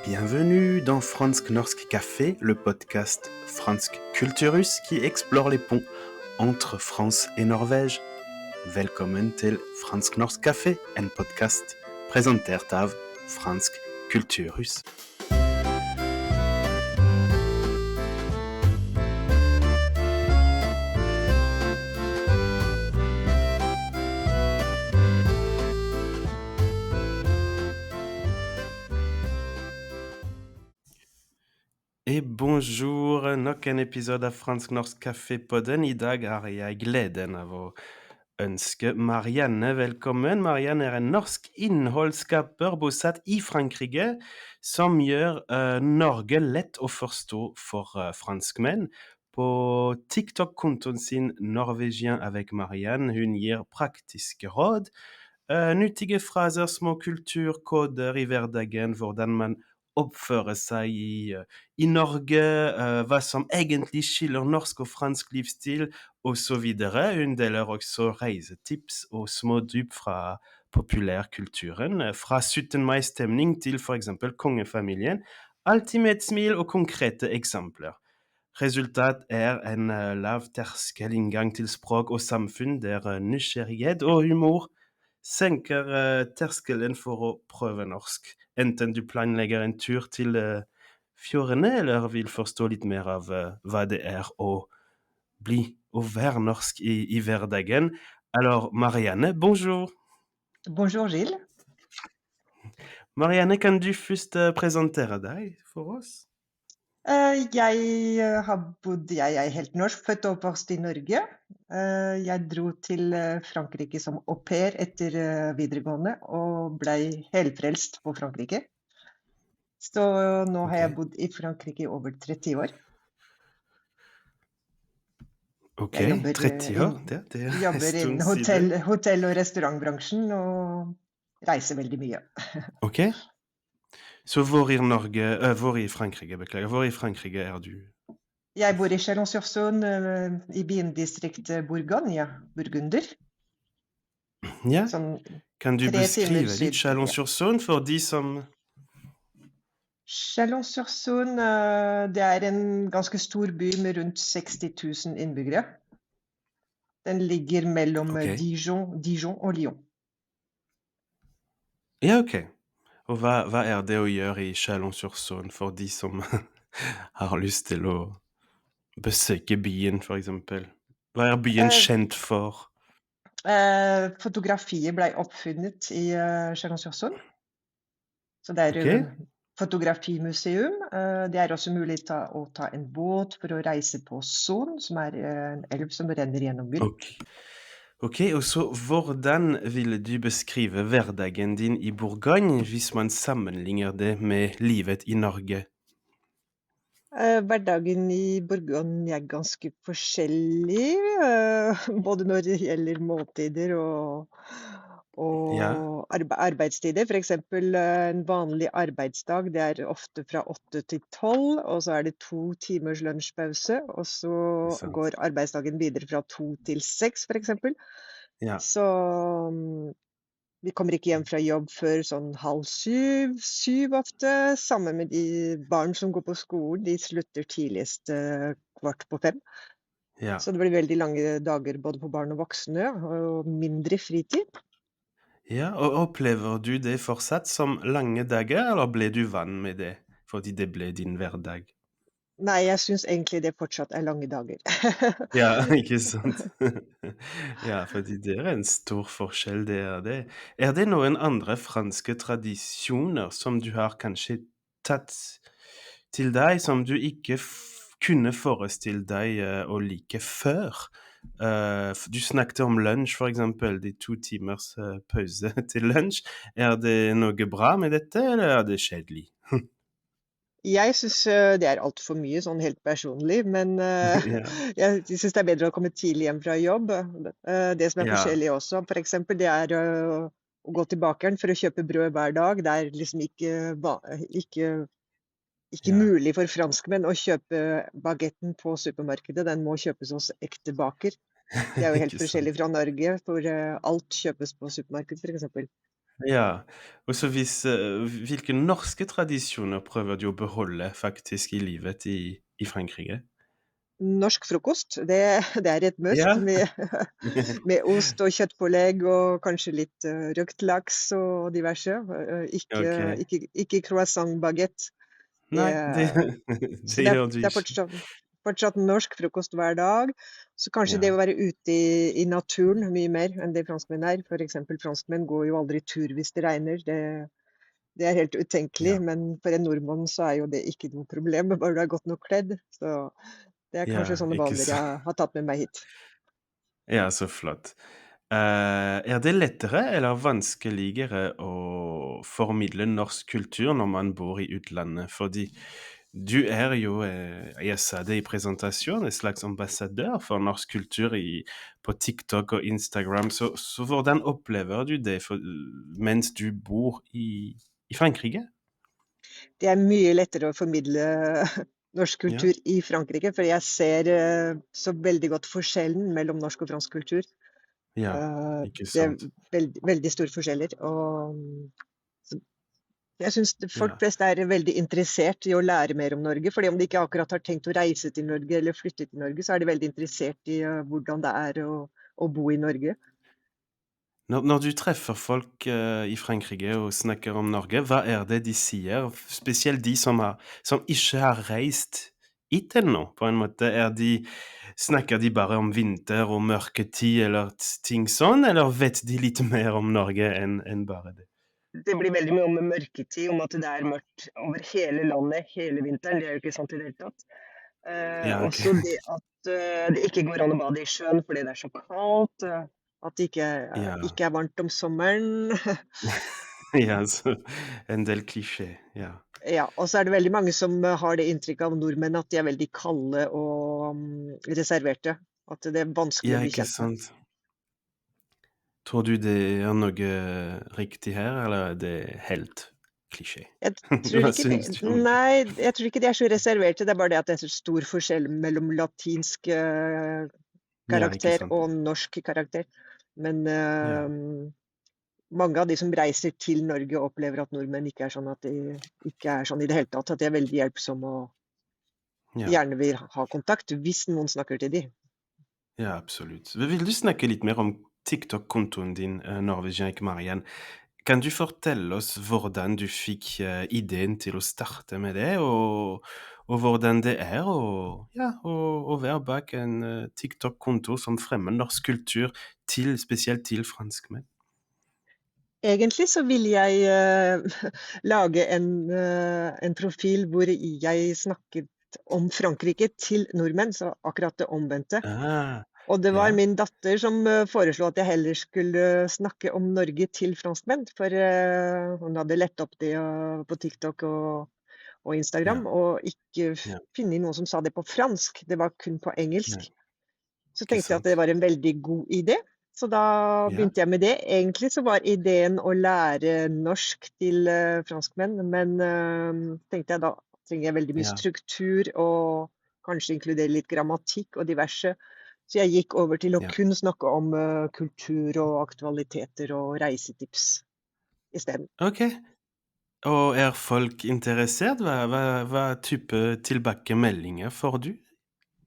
Bienvenue dans Fransk Norsk Café, le podcast Fransk Kulturus qui explore les ponts entre France et Norvège. Velkommen til Fransk Norsk Café, en podcast presentert av Fransk Kulturhus. Et bonjour, nok en episode av Fransk Norsk Café-podden. I dag har jeg gleden av å ønske Marianne velkommen. Marianne er en norsk innholdsskaper bosatt i Frankrike, som gjør Norge lett å forstå for franskmenn. På TikTok-kontoen sin Norvégien avec Marianne, hun gir praktiske råd, nyttige fraser, små kulturkoder i hverdagen, hvordan man oppfører seg i Norge, hva som egentlig skiller norsk og fransk livsstil, og så videre. Hun deler også reisetips og små dyp fra populærkulturen, fra 17. mai-stemning til for eksempel kongefamilien, alltid med et smil og konkrete eksempler. Resultat er en lav terskel inngang til språk og samfunn der nysgjerrighet og humor senker terskelen for å prøve norsk. Enten du planlegger en tur til fjordene, eller vil forstå litt mer av hva det er å være norsk i hverdagen. Alors, Marianne, bonjour. Bonjour Gilles. Marianne, kan du først presentere deg for oss? Jeg er helt norsk, født og oppvokst i Norge. Jeg dro til Frankrike som au pair etter videregående og ble helfrelst på Frankrike. Så nå har jeg bodd i Frankrike i over 30 år. Ok, Jeg jobber 30 år, det er jobber en innen stund siden. hotell- og restaurantbransjen og reiser veldig mye. Ok, så hvor i Frankrike er du? Jeg bor i Chalon-sur-Saône, i biendistriktet Bourgogne, Burgunder. Ja, Sånn kan du 3 timer beskrive syd. litt Chalon-sur-Saône for de som... Chalon-sur-Saône, det er en ganske stor by med rundt 60 000 innbyggere. Den ligger mellom Ok. Dijon og Lyon. Ja, ok. Og hva er det å gjøre i Chalon-sur-Saône for de som har lyst til å besøke byen, for eksempel? Hva er byen Eh, kjent for? Fotografiet ble oppfunnet i Chalon-sur-Saône. Så det er Ok. fotografimuseum. Det er også mulig å ta en båt for å reise på Saône, som er en elv som renner gjennom byen. Ok, og så hvordan vil du beskrive hverdagen din i Bourgogne hvis man sammenligner det med livet i Norge? Hverdagen i Bourgogne er ganske forskjellig, både når det gjelder måltider Ja, og arbeidstider. For eksempel en vanlig arbeidsdag, det er ofte fra 8 til 12, og så er det 2 timers lunsjpause, og så sant. går arbeidsdagen videre fra 2 til 6, for eksempel. Ja, Så vi kommer ikke hjem fra jobb før sånn 6:30 ofte. Sammen med de barn som går på skolen, de slutter tidligst 4:15. ja. Så det blir veldig lange dager både for barn og voksne, og mindre fritid. Ja, og opplever du det fortsatt som lange dager, eller ble du vant med det, fordi det ble din hverdag? Nei, jeg syns egentlig det fortsatt er lange dager. Ja, ikke sant? Ja, fordi det er en stor forskjell, det er det. Er det noen andre franske tradisjoner som du har kanskje tatt til deg, som du ikke kunne forestille deg å like før? Du snakket om lunsj, for eksempel, de 2 timers pause til lunsj. Er det noe bra med dette, eller er det kjedelig? Jeg syns det er altfor mye, sånn helt personlig, men Ja, jeg syns det er bedre å komme tidlig hjem fra jobb. Det som er ja, forskjellig også, for eksempel, det er å gå til bakeren for å kjøpe brød hver dag. Det er liksom ikke ja. mulig for franskmenn å kjøpe bagetten på supermarkedet. Den må kjøpes hos ekte baker. Det er jo helt Ikke sant? forskjellig fra Norge, hvor alt kjøpes på supermarkedet, for eksempel. Ja. Og så hvilke norske tradisjoner prøver du å beholde faktisk i livet i Frankrike? Norsk frokost, det er et must Ja? med, med ost og kjøttpålegg og kanskje litt røkt laks og diverse. Ikke, Okay. ikke croissant baguette. Det, Nei, det så det gjør du det er ikke. fortsatt norsk frokost hver dag. Så kanskje det Ja, å være ute i naturen mye mer enn det franskmenn er. For eksempel franskmenn går jo aldri tur hvis det regner. Det er helt utenkelig, ja, men for en nordmann så er jo det ikke noe problem, bare du er godt nok kledd. Så det er kanskje ja, sånne ikke vaner sant. jeg har tatt med meg hit. Ja, så flott. Er det lettere eller vanskeligere å formidle norsk kultur når man bor i utlandet? Fordi du er jo, jeg sa det i presentasjonen, en slags ambassadør for norsk kultur på TikTok og Instagram. Så hvordan opplever du det mens du bor i Frankrike? Det er mye lettere å formidle norsk Ja, kultur i Frankrike, for jeg ser så veldig godt forskjellen mellom norsk og fransk kultur. ja, ikke Det er sant. veldig store forskjeller. Og så jeg syns folk Ja. flest er veldig interessert i å lære mer om Norge. Fordi om de ikke akkurat har tenkt å reise til Norge eller flytte til Norge, så er de veldig interessert i hvordan det er å bo i Norge. Når du treffer folk, i Frankrike og snakker om Norge, hva er det de sier? Spesielt de som ikke har reist hit ennå, på en måte. Snakker de bare om vinter og mørketid eller ting sånn, eller vet de litt mer om Norge enn bare det? Det blir veldig mye om mørketid, om at det er mørkt over hele landet hele vinteren. Det er jo ikke sant i det hele tatt. Ja, OK. Også det at det ikke går an å bade i sjøen fordi det er så kaldt. At det Ja. ikke er varmt om sommeren. Ja, så en del klisjé, ja. Ja, og så er det veldig mange som har det inntrykket av nordmenn at de er veldig kalde og reserverte. At det er vanskelig Ja, å bli ikke kjent med. sant. Tror du det er noe riktig her, eller er det helt klisjé? Jeg tror Hva ikke det syns du om det? Nei, jeg tror ikke de er så reserverte. Det er bare det at det er så stor forskjell mellom latinsk Ja, ikke karakter sant. og norsk karakter. Men Ja, mange av de som reiser til Norge, opplever at nordmenn ikke er sånn, at de ikke er sånn i det hele tatt. At de er veldig hjelpsomme og ja. gjerne vil ha kontakt hvis noen snakker til de. Ja, absolutt. Vil du snakke litt mer om TikTok-kontoen din, Norwegian Mariann? Kan du fortelle oss hvordan du fikk, ideen til å starte med det, og hvordan det er å være bak en, TikTok-konto som fremmer norsk kultur spesielt til franskmenn? Egentlig så vil jeg lage en profil hvor jeg snakket om Frankrike til nordmenn, så akkurat det omvendte. Ah, Og det var ja, min datter som foreslo at jeg heller skulle snakke om Norge til franskmenn, for hun hadde lett opp det på TikTok og Instagram, ja, og ikke ja, funnet noen som sa det på fransk, det var kun på ja, engelsk. Så ikke tenkte jeg at det sant. var en veldig god idé, så da Ja, begynte jeg med det. Egentlig så var ideen å lære norsk til franskmenn, men tenkte jeg da trenger jeg veldig mye ja, struktur og kanskje inkludere litt grammatikk og diverse. Så jeg gikk over til å ja. kun snakke om kultur og aktualiteter og reisetips isteden. OK. Og er folk interessert? Hva type tilbakemeldinger får du?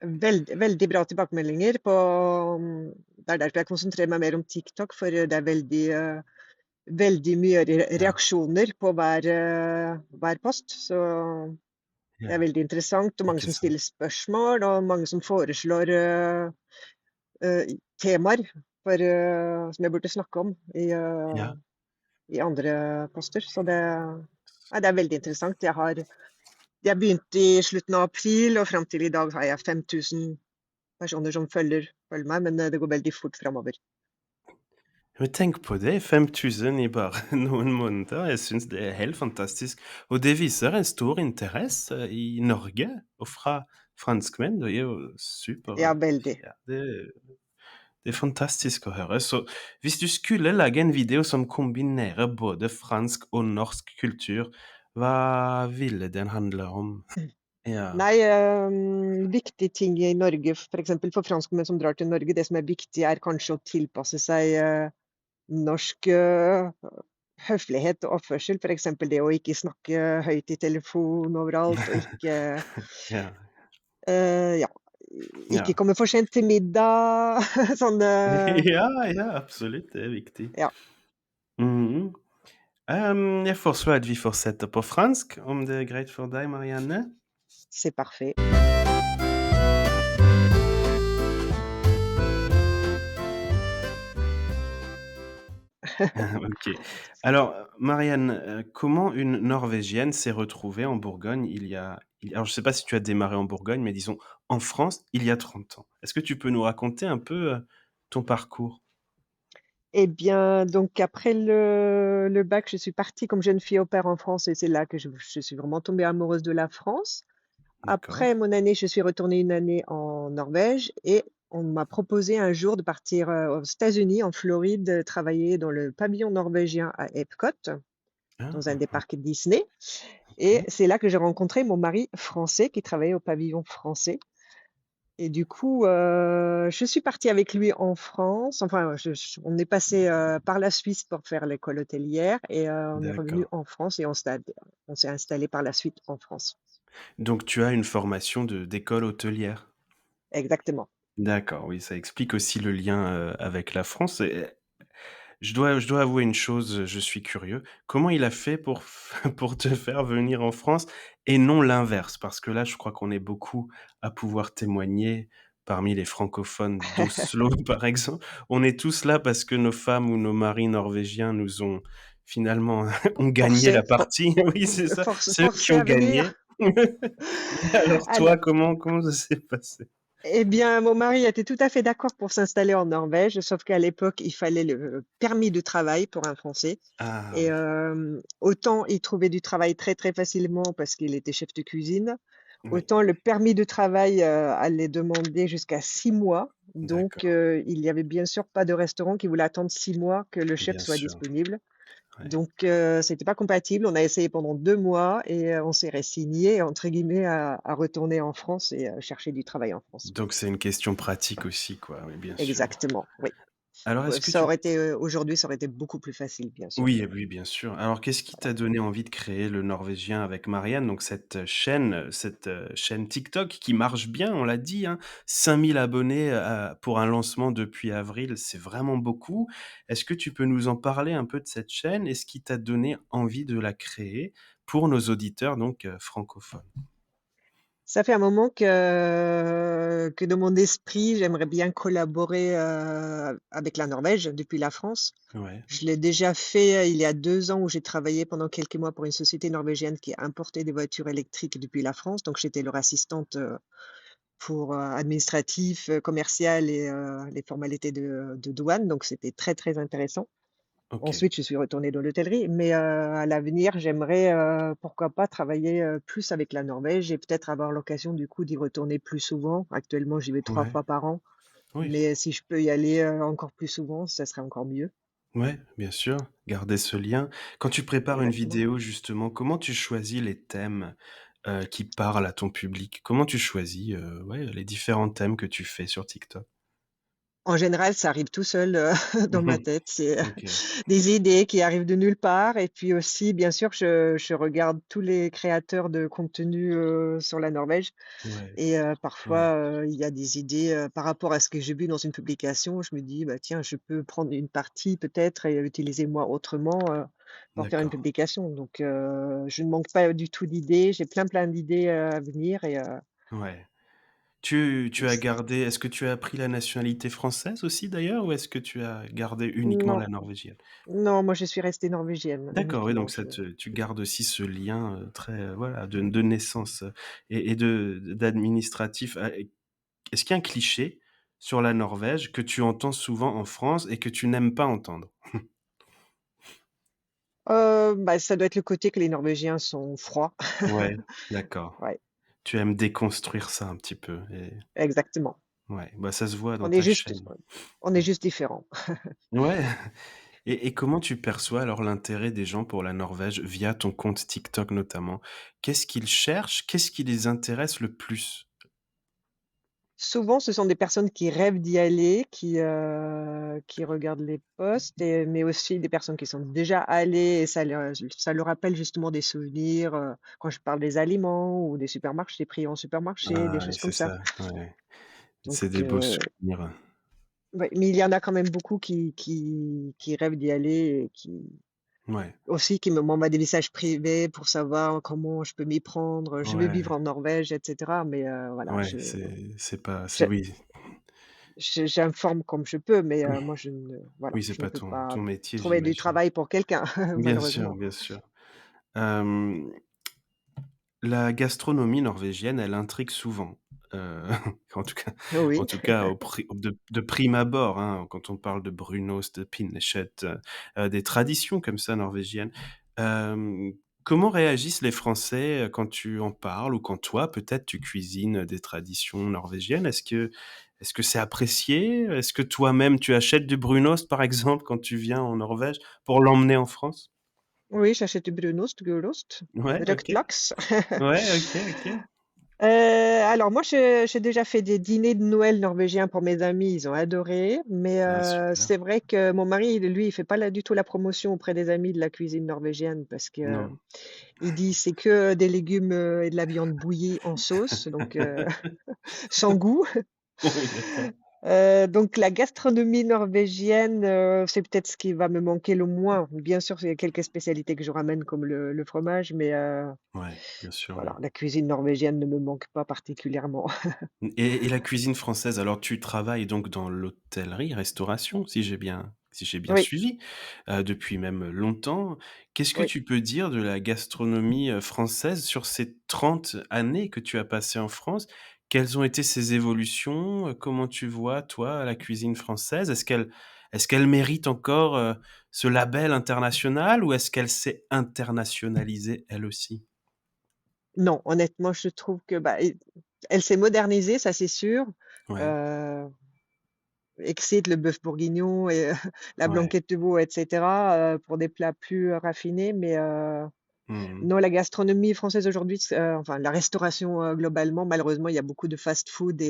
Veldig bra tilbakemeldinger på det er derfor jeg konsentrerer meg mer om TikTok, for det er veldig mye Ja, reaksjoner på hver post. Så det er ja, veldig interessant, og mange ikke som sant. stiller spørsmål, og mange som foreslår temaer som jeg burde snakke om Ja, i andre poster. Så nei, det er veldig interessant. Jeg begynte i slutten av april, og fram til i dag har jeg 5000 personer som følger meg, men det går veldig fort framover. men tenk på det, 5 000 i bare noen måneder. Jeg synes det er helt fantastisk, og det viser en stor interesse i Norge og fra franskmenn. Det er jo Ja, super, veldig. ja, det er fantastisk å høre. Så hvis du skulle lage en video som kombinerer både fransk og norsk kultur, hva ville den handle om? Ja, Nei, viktige ting i Norge, for eksempel for franskmenn som drar til Norge, det som er viktig er kanskje å tilpasse seg norsk høflighet og oppførsel, for eksempel det å ikke snakke høyt i telefon overalt, og ikke Ja, ja, ikke ja. komme for sent til middag, sånne Ja, ja, absolutt, det er viktig. ja, Mhm. Jeg foreslår at vi fortsetter på fransk, om det er greit for deg, Marianne? c'est parfait. OK. Alors, Marianne, comment une Norvégienne s'est retrouvée en Bourgogne alors je ne sais pas si tu as démarré en Bourgogne, mais disons en France, il y a 30 ans. Est-ce que tu peux nous raconter un peu, ton parcours? Eh bien, donc après le bac, je suis partie comme jeune fille au pair en France et c'est là que je suis vraiment tombée amoureuse de la France. D'accord. Après mon année, je suis retournée une année en Norvège et on m'a proposé un jour de partir, aux États-Unis, en Floride, travailler dans le pavillon norvégien à Epcot, Ah, dans un ah, des ah, parcs Disney et OK. c'est là que j'ai rencontré mon mari français qui travaillait au pavillon français et du coup, je suis partie avec lui en France. Enfin, je on est passé, par la Suisse pour faire l'école hôtelière et on est revenu D'accord. en France et on s'est installé par la suite en France. Donc tu as une formation d'école hôtelière? Exactement. D'accord, oui, ça explique aussi le lien, avec la France et je dois avouer une chose, je suis curieux. Comment il a fait pour f pour te faire venir en France et non l'inverse? Parce que là, je crois qu'on est beaucoup à pouvoir témoigner parmi les francophones d'Oslo, par exemple. On est tous là parce que nos femmes ou nos maris norvégiens nous ont finalement ont gagné la Forcé, for partie. Oui, c'est ça, c'est eux qui forcé ont à venir. gagné. Mais alors toi, Alors, comment ça s'est passé? eh bien, mon mari était tout à fait d'accord pour s'installer en Norvège, sauf qu'à l'époque, il fallait le permis de travail pour un Français Ah et oui, autant il trouvait du travail très, très facilement parce qu'il était chef de cuisine, oui, autant le permis de travail, allait demander jusqu'à 6 mois. Donc d'accord, il y avait bien sûr pas de restaurant qui voulait attendre 6 mois que le chef bien soit sûr, disponible. ouais. Donc c'était pas compatible. On a essayé pendant 2 mois et on s'est «résigné» entre guillemets à retourner en France et chercher du travail en France. Donc c'est une question pratique aussi, quoi, oui, bien sûr. Exactement, oui. Alors est-ce que Ça tu aurait été, aujourd'hui, ça aurait été beaucoup plus facile, bien sûr. oui, oui, bien sûr. Alors qu'est-ce qui t'a donné envie de créer Le Norvégien avec Marianne? Donc cette, chaîne TikTok qui marche bien, on l'a dit, hein, 5 000 abonnés, pour un lancement depuis avril, c'est vraiment beaucoup. Est-ce que tu peux nous en parler un peu de cette chaîne et ce qui t'a donné envie de la créer pour nos auditeurs donc, francophones? Ça fait un moment que dans mon esprit, j'aimerais bien collaborer, avec la Norvège depuis la France. Ouais, Je l'ai déjà fait, il y a 2 ans où j'ai travaillé pendant quelques mois pour une société norvégienne qui importait des voitures électriques depuis la France. Donc j'étais leur assistante, pour, administratif, commercial et les formalités de douane. Donc c'était très, très intéressant. OK. Ensuite, je suis retournée dans l'hôtellerie, mais à l'avenir, j'aimerais, pourquoi pas travailler, plus avec la Norvège et peut-être avoir l'occasion du coup d'y retourner plus souvent. Actuellement, j'y vais 3 Ouais, fois par an, oui. mais si je peux y aller, encore plus souvent, ça serait encore mieux. Ouais, bien sûr, garder ce lien. Quand tu prépares une Exactement. vidéo justement, comment tu choisis les thèmes, qui parlent à ton public? Comment tu choisis, ouais, les différents thèmes que tu fais sur TikTok? En général, ça arrive tout seul, dans ma Mmh. tête. C'est, OK. des idées qui arrivent de nulle part et puis aussi, bien sûr, je regarde tous les créateurs de contenu, sur la Norvège. Ouais, Et ouais, parfois, il y a des idées, par rapport à ce que j'ai vu dans une publication. Je me dis: «Bah, tiens, je peux prendre une partie peut-être et l'utiliser moi autrement, pour faire une d'accord. publication». Donc je ne manque pas du tout d'idées. J'ai plein, plein d'idées, à venir et Ouais. Tu as c gardé est-ce que tu as pris la nationalité française aussi d'ailleurs ou est-ce que tu as gardé uniquement non, la norvégienne? non, moi je suis restée norvégienne D'accord, oui, uniquement. donc Je tu gardes aussi ce lien, très, voilà, de naissance, et d'administratif. Est-ce qu'il y a un cliché sur la Norvège que tu entends souvent en France et que tu n'aimes pas entendre? bah, ça doit être le côté que les Norvégiens sont froids. Ouais, d'accord. Ouais, Tu aimes déconstruire ça un petit peu et exactement. ouais, bah, ça se voit dans On est ta juste chaîne. on est juste différents. Ouais, et comment tu perçois alors l'intérêt des gens pour la Norvège via ton compte TikTok notamment? Qu'est-ce qu'ils cherchent? Qu'est-ce qui les intéresse le plus? Souvent, ce sont des personnes qui rêvent d'y aller, qui regardent les posts mais aussi des personnes qui sont déjà allées et ça leur rappelle justement des souvenirs, quand je parle des aliments ou des supermarchés, des prix en supermarché, des Ah oui, choses c'est comme ça. ça, ouais. Donc C'est des beaux souvenirs. ouais, mais il y en a quand même beaucoup qui rêvent d'y aller et qui Ouais, aussi qui m'envoient des messages privés pour savoir comment je peux m'y prendre. Je vais ouais, vivre en Norvège et cetera, mais voilà, ouais, c'est pas c'est je oui, j'informe comme je peux, mais moi je ne voilà, oui, c'est je ne pas peux ton pas métier, trouver du j'imagine. travail pour quelqu'un, Bien sûr, malheureusement. bien sûr. Hem, la gastronomie norvégienne, elle intrigue souvent, heu, en tout cas Oui, de prime abord, hein, quand on parle de brunost, de pinnekjøtt, des traditions comme ça norvégiennes. Hem, comment réagissent les Français, quand tu en parles ou quand toi, peut-être, tu cuisines des traditions norvégiennes? Est-ce que c'est apprécié? Est-ce que toi-même, tu achètes du brunost, par exemple, quand tu viens en Norvège, pour l'emmener en France? oui, j'achète du brunost, gulost, Ouais, røkt OK. laks. Ouais, OK, OK. Alors moi, j'ai déjà fait des dîners de Noël norvégiens pour mes amis, ils ont adoré, mais Ah super. c'est vrai que mon mari, lui, il fait pas du tout la promotion auprès des amis de la cuisine norvégienne parce que Non. il dit: «C'est que des légumes, et de la viande bouillie en sauce, donc sans goût». Oui, d'accord. Donc la gastronomie norvégienne, c'est peut-être ce qui va me manquer le moins. Bien sûr, il y a quelques spécialités que je ramène comme le fromage, mais Ouais, bien sûr, voilà, ouais. la cuisine norvégienne ne me manque pas particulièrement. Et la cuisine française, alors tu travailles donc dans l'hôtellerie-restauration, si j'ai bien Oui, suivi, depuis même longtemps. Qu'est-ce que oui. tu peux dire de la gastronomie, française sur ces 30 années que tu as passées en France? Quelles ont été ses évolutions? Comment tu vois, toi, la cuisine française? Est-ce qu'elle mérite encore, ce label international ou est-ce qu'elle s'est internationalisée elle aussi? Non, honnêtement, je trouve que, bah, elle s'est modernisée, ça c'est sûr. Ouais, Heu, Exit le bœuf bourguignon et la ouais. blanquette de veau et cetera, pour des plats plus, raffinés, mais Mmh. non, la gastronomie française aujourd'hui, enfin la restauration, globalement, malheureusement, il y a beaucoup de fast-food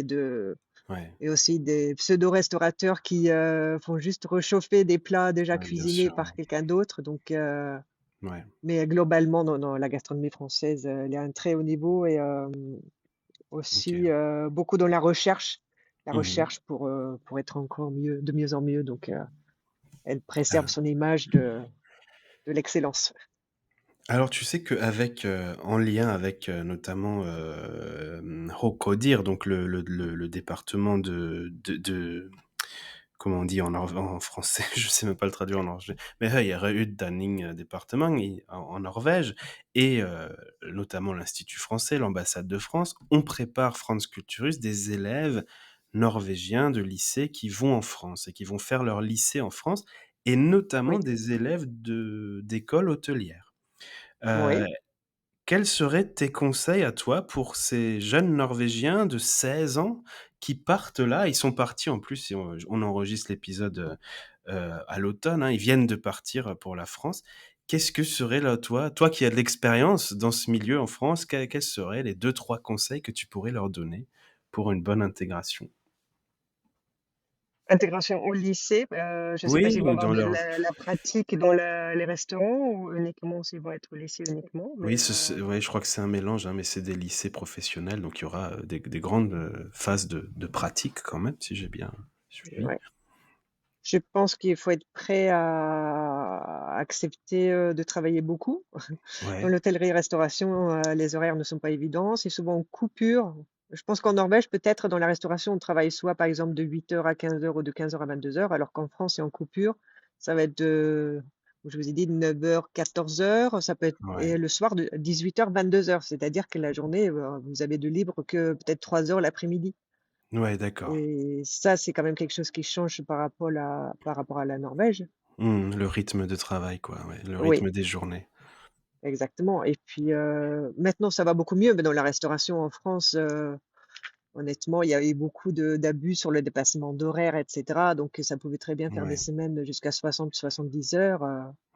Ouais, et aussi des pseudo-restaurateurs qui, font juste réchauffer des plats déjà ouais, bien cuisinés sûr, par quelqu'un d'autre, donc ouais, mais globalement, non, non, la gastronomie française, elle est à un très haut niveau et OK. aussi, beaucoup dans la Mmh. recherche pour être encore mieux de mieux en mieux, donc elle préserve Ah, son image de l'excellence. alors tu sais qu'avec, en lien avec, notamment, Hokodir, donc le département de comment on dit en français? Je sais même pas le traduire en norvégien, mais Høyere département en Norvège et notamment l'Institut français, l'ambassade de France, on prépare France Culturus des élèves norvégiens de lycée qui vont en France et qui vont faire leur lycée en France et notamment Oui, des élèves d'écoles hôtelières. Heu, oui. quels seraient tes conseils à toi pour ces jeunes Norvégiens de 16 ans qui partent là? Ils sont partis en plus, et on enregistre l'épisode, à l'automne, hein, ils viennent de partir, pour la France. Qu'est-ce que serait là, toi qui as de l'expérience dans ce milieu en France, quels seraient les deux trois conseils que tu pourrais leur donner pour une bonne intégration? Intégration au lycée, je ne sais pas Oui, s'ils vont ou avoir dans de leur la pratique dans les restaurants ou uniquement s'ils vont être au lycée uniquement, mais oui, ouais, je crois que c'est un mélange, hein, mais c'est des lycées professionnels, donc il y aura, des grandes, phases de pratique quand même, si j'ai bien suivi. ouais. Je pense qu'il faut être prêt à accepter, de travailler beaucoup. Dans Ouais, l'hôtellerie-restauration, les horaires ne sont pas évidents, c'est souvent en coupure. Je pense qu'en Norvège, peut-être dans la restauration, on travaille soit par exemple de 8 heures à 15 heures ou de 15 heures à 22 heures, alors qu'en France, c'est en coupure. Ça va être je vous ai dit de 9 heures, 14 heures, ça peut être et ouais, le soir de 18 heures, 22 heures. C'est-à-dire que la journée, vous avez de libre que peut-être 3 heures l'après-midi ouais, d'accord. et ça, c'est quand même quelque chose qui change par rapport à la Norvège. Mmh, le rythme de travail, quoi, ouais, le Oui. rythme des journées. Exactement et puis, maintenant ça va beaucoup mieux, mais dans la restauration en France, honnêtement, il y a eu beaucoup de d'abus sur le dépassement d'horaires et cetera, donc ça pouvait très bien faire des Ouais, semaines jusqu'à 60-70 heures,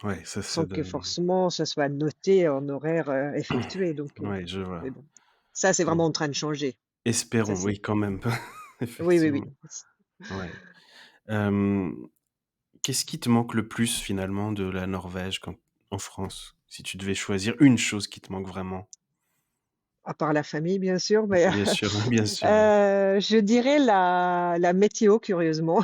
ouais, ça sans que donne forcément ça soit noté en horaire, effectué donc ouais, je vois. mais bon, ça c'est Bon, vraiment en train de changer. Ça espérons, c'est oui, quand même. Oui, oui, oui. effectivement, ouais. Hem, Qu'est-ce qui te manque le plus finalement de la Norvège quand en France? Si tu devais choisir une chose qui te manque vraiment? À part la famille, bien sûr, mais Bien sûr, bien sûr, oui. je dirais la météo, curieusement.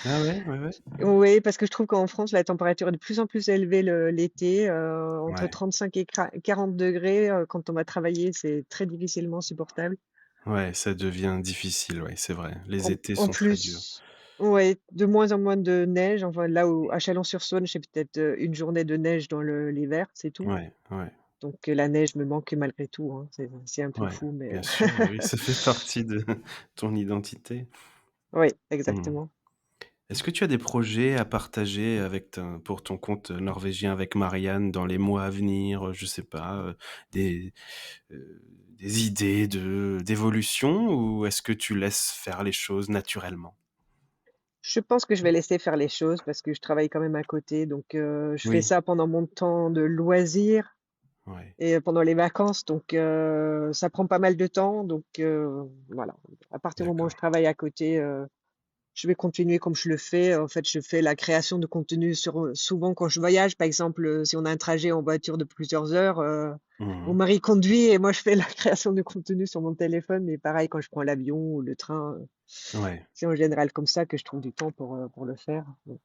Ah ouais, ouais, ouais? Oui, parce que je trouve qu'en France, la température est de plus en plus élevée l'été, entre Ouais, 35 et 40°, quand on va travailler, c'est très difficilement supportable. ouais, ça devient difficile, ouais, c'est vrai. Les étés En sont très durs. plus, ouais, de moins en moins de neige, enfin là où à Chalon-sur-Saône, j'ai peut-être, une journée de neige dans l'hiver, c'est tout. Ouais, ouais, Donc la neige me manque malgré tout, hein. C'est un peu ouais, fou, mais bien sûr, oui, oui, ça fait partie de ton identité. oui, Mmh. exactement. Est-ce que tu as des projets à partager avec ton pour ton compte norvégien avec Marianne dans les mois à venir? Je sais pas, des idées d'évolution ou est-ce que tu laisses faire les choses naturellement? Je pense que je vais laisser faire les choses parce que je travaille quand même à côté, donc je fais Oui, ça pendant mon temps de loisir ouais, et pendant les vacances, donc ça prend pas mal de temps, donc voilà. À partir du moment où je d'accord. travaille à côté, je vais continuer comme je le fais. En fait, je fais la création de contenu souvent quand je voyage, par exemple, si on a un trajet en voiture de plusieurs heures, mon Mmh. mari conduit et moi je fais la création de contenu sur mon téléphone et pareil quand je prends l'avion ou le train, Ouais, c'est en général comme ça que je trouve du temps pour le faire, donc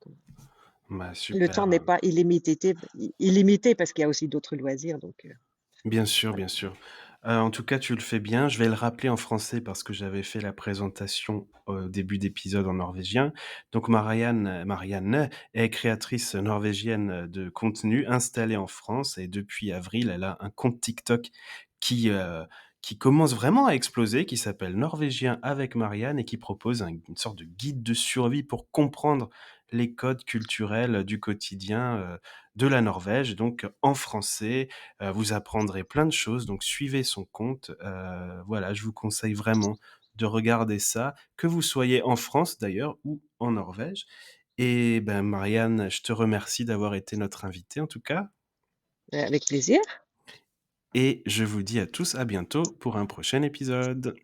bah, le super, temps n'est pas illimité parce qu'il y a aussi d'autres loisirs, donc bien sûr, voilà. bien sûr. En tout cas, tu le fais bien. Je vais le rappeler en français parce que j'avais fait la présentation au début d'épisode en norvégien. Donc Marianne est créatrice norvégienne de contenu installée en France et depuis avril, elle a un compte TikTok qui, heu, qui commence vraiment à exploser, qui s'appelle Norvégien avec Marianne et qui propose une sorte de guide de survie pour comprendre les codes culturels du quotidien, de la Norvège, donc en français. Vous apprendrez plein de choses, donc suivez son compte. Voilà, je vous conseille vraiment de regarder ça, que vous soyez en France d'ailleurs ou en Norvège. Et ben, Marianne, je te remercie d'avoir été notre invitée en tout cas Avec plaisir. et je vous dis à tous à bientôt pour un prochain épisode.